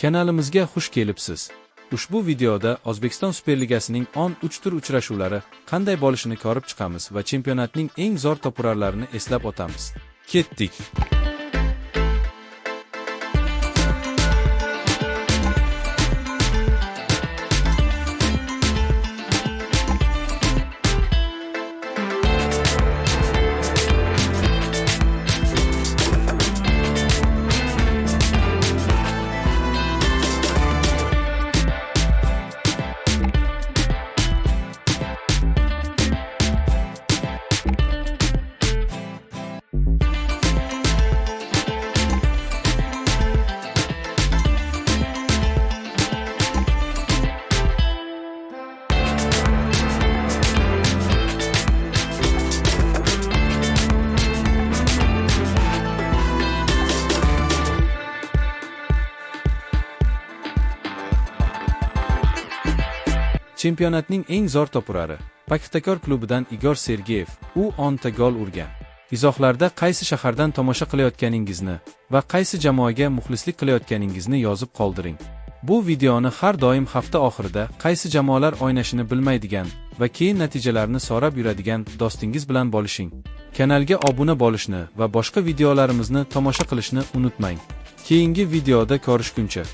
Kanalimizga xush kelibsiz. Ushbu videoda O'zbekiston Superligasining 13 tur uchrashuvlari qanday bo'lishini ko'rib chiqamiz va chempionatning eng zo'r to'purarlarini eslab o'tamiz. Ketdik. Chempionatning eng zo'r to'purari Paxtakor klubidan Igor Sergeyev. U 10 ta gol urgan. Izohlarda qaysi shahardan tomosha qilayotganingizni va qaysi jamoaga muxlislik qilayotganingizni yozib qoldiring. Bu videoni har doim hafta oxirida qaysi jamoalar o'ynashini bilmaydigan va keyin natijalarini so'rab yuradigan do'stingiz bilan bo'lishing. Kanalga obuna bo'lishni va boshqa videolarimizni tomosha qilishni unutmang. Keyingi videoda ko'rishguncha